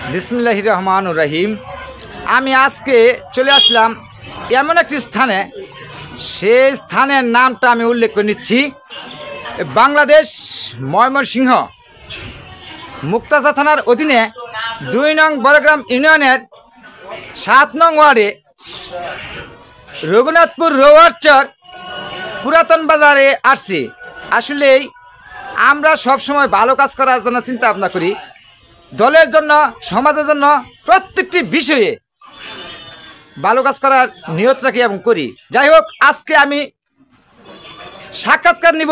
বিসমিল্লাহির রহমানির রহিম। আমি আজকে চলে আসলাম এমন একটি স্থানে, সেই স্থানের নামটা আমি উল্লেখ করে নিচ্ছি। বাংলাদেশ ময়মনসিংহ মুক্তাগাছা থানার অধীনে ২ নং বড়গ্রাম ইউনিয়নের ৭ নং ওয়ার্ডে রঘুনাথপুর রোয়ারচর পুরাতন বাজারে আসছি। আসলেই আমরা সবসময় ভালো কাজ করার জন্য চিন্তা ভাবনা করি, দলের জন্য, সমাজের জন্য, প্রত্যেকটি বিষয়ে ভালো কাজ করার নিয়ত রাখি এবং করি। যাই হোক, আজকে আমি সাক্ষাৎকার নিব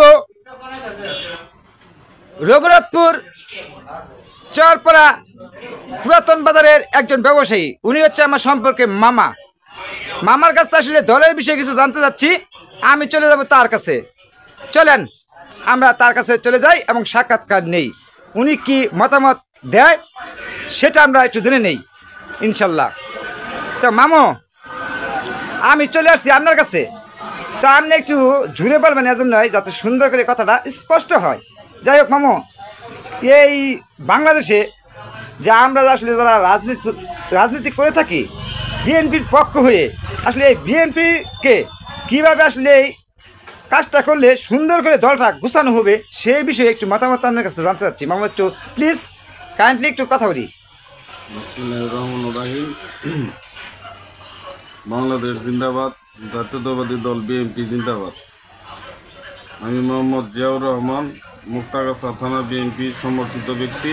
রঘুনাথপুর চরপাড়া পুরাতন বাজারের একজন ব্যবসায়ী। উনি হচ্ছে আমার সম্পর্কে মামার কাছে আসলে দলের বিষয়ে কিছু জানতে যাচ্ছি। আমি চলে যাব তার কাছে। চলেন আমরা তার কাছে চলে যাই এবং সাক্ষাৎকার নেই। উনি কি মতামত দেয় সেটা আমরা একটু জেনে নেই ইনশাল্লাহ। তো মামু, আমি চলে আসছি আপনার কাছে। তো আপনি একটু জুড়ে বলবেন, এজন্য যাতে সুন্দর করে কথাটা স্পষ্ট হয়। যাই হোক মামু, এই বাংলাদেশে যে আমরা আসলে যারা রাজনীতি করে থাকি বিএনপির পক্ষ হয়ে, আসলে এই বিএনপিকে কীভাবে আসলে এই কাজটা করলে সুন্দর করে দলটা গুছানো হবে সেই বিষয়ে একটু মতামত আপনার কাছে জানতে চাচ্ছি। মামু একটু প্লিজ কাইন্ডলি একটু কথা বলি। বিসমিল্লাহির রহমানির রহিম। বাংলাদেশ জিন্দাবাদ, জাতীয়তাবাদী দল বিএনপি জিন্দাবাদ। আমি মোহাম্মদ জিয়াউর রহমান, মুক্তাগাছা থানা বিএনপি সমর্থিত ব্যক্তি।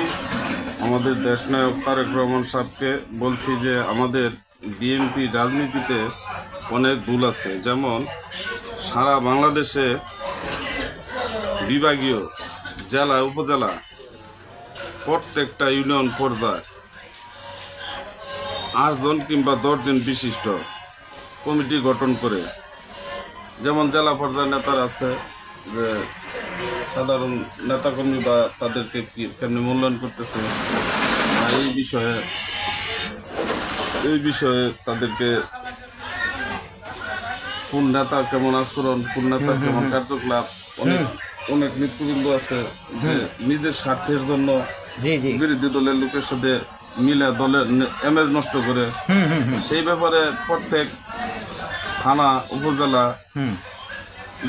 আমাদের দেশনায়ক তারেক রহমান সাহেবকে বলছি যে আমাদের বিএনপি রাজনীতিতে অনেক ভুল আছে। যেমন সারা বাংলাদেশে বিভাগীয়, জেলা, উপজেলা, প্রত্যেকটা ইউনিয়ন পর্যায়ে 8 জন কিংবা 10 জন বিশিষ্ট কমিটি গঠন করে, যেমন জেলা পর্যায়ের নেতারা আছে, যে সাধারণ নেতাকর্মী বা তাদেরকে কেমনি মূল্যায়ন করতেছে, এই বিষয়ে তাদেরকে কোন নেতা কেমন আচরণ, কোন নেতা কেমন কার্যকলাপ, অনেক নেতৃবৃন্দ আছে যে নিজের স্বার্থের জন্য বিরোধী দলের লোকের সাথে মিলে দলের ইমেজ নষ্ট করে। সেই ব্যাপারে প্রত্যেক থানা, উপজেলা,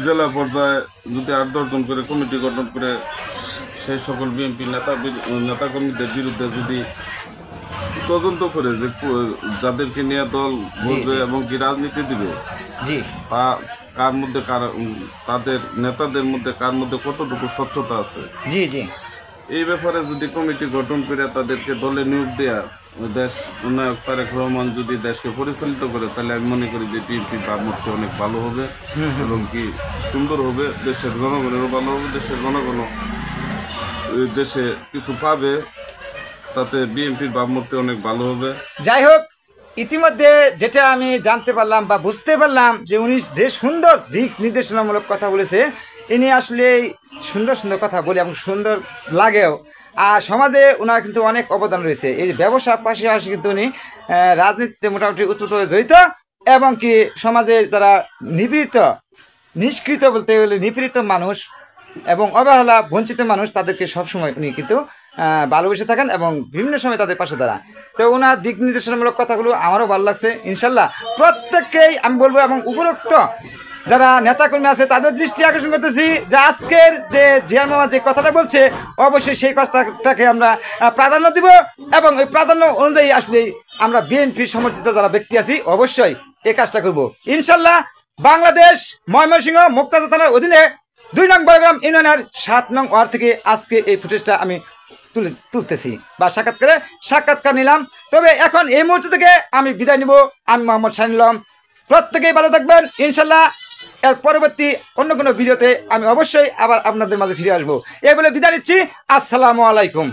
জেলা পর্যায়ে যদি 8-10 জন করে কমিটি গঠন করে সেই সকল বিএনপি নেতাকর্মীদের বিরুদ্ধে যদি তদন্ত করে যে যাদেরকে নিয়ে দল বলবে এবং কি রাজনীতি দিবে, তা কার মধ্যে তাদের নেতাদের মধ্যে কার মধ্যে কতটুকু স্বচ্ছতা আছে, এই ব্যাপারে যদি কমিটি গঠন করে তাদেরকে দলে নিয়োগ দেয়া, দেশ নায়ক তারেক রহমান যদি দেশকে পরিচালিত করে, তাহলে আমি মনে করি যে বিএনপির ভাবমূর্তি অনেক ভালো হবে এবং কি সুন্দর হবে। দেশের জনগণেরও ভালো হবে, দেশের জনগণ দেশে কিছু পাবে, তাতে বিএনপির ভাবমূর্তি অনেক ভালো হবে। যাই হোক, ইতিমধ্যে যেটা আমি জানতে পারলাম বা বুঝতে পারলাম যে উনি যে সুন্দর দিক নির্দেশনামূলক কথা বলেছে, ইনি আসলে সুন্দর সুন্দর কথা বলে এবং সুন্দর লাগেও। আর সমাজে ওনার কিন্তু অনেক অবদান রয়েছে। এই ব্যবসার পাশাপাশি কিন্তু উনি রাজনীতিতে মোটামুটি উত্তরভাবে জড়িত, এবং কি সমাজে যারা নিষ্কৃত বলতে গেলে নিপীড়িত মানুষ এবং অবহেলা বঞ্চিত মানুষ, তাদেরকে সবসময় উনি কিন্তু ভালোবেসে থাকেন এবং বিভিন্ন সময় তাদের পাশে দাঁড়ান। তো ওনার দিক নির্দেশনামূলক কথাগুলো আমারও ভালো লাগছে। ইনশাল্লাহ প্রত্যেককেই আমি বলবো, এবং উপরোক্ত যারা নেতাকর্মী আছে তাদের দৃষ্টি আকর্ষণ করতেছি যে আজকের যে জিয়ার মামা যে কথাটা বলছে, অবশ্যই সেই কথাটাকে আমরা প্রাধান্য দিব, এবং ওই প্রাধান্য অনুযায়ী আসলে আমরা বিএনপি সমর্থিত যারা ব্যক্তি আছি অবশ্যই এই কাজটা করবো ইনশাল্লাহ। বাংলাদেশ ময়মনসিংহ মুক্তাগাছা থানার অধীনে 2 নং বড়গ্রাম ইউনিয়নের 7 নং ওয়ার্ড থেকে আজকে এই ফুটেজটা আমি তুলতেছি বা সাক্ষাৎকার নিলাম। তবে এখন এই মুহূর্ত থেকে আমি বিদায় নিব। আমি মোহাম্মদ শাহিনুল। প্রত্যেকেই ভালো থাকবেন ইনশাল্লাহ। এর পরবর্তী অন্য কোনো ভিডিওতে আমি অবশ্যই আবার আপনাদের মাঝে ফিরে আসবো। এই বলে বিদায় নিচ্ছি। আসসালামু আলাইকুম।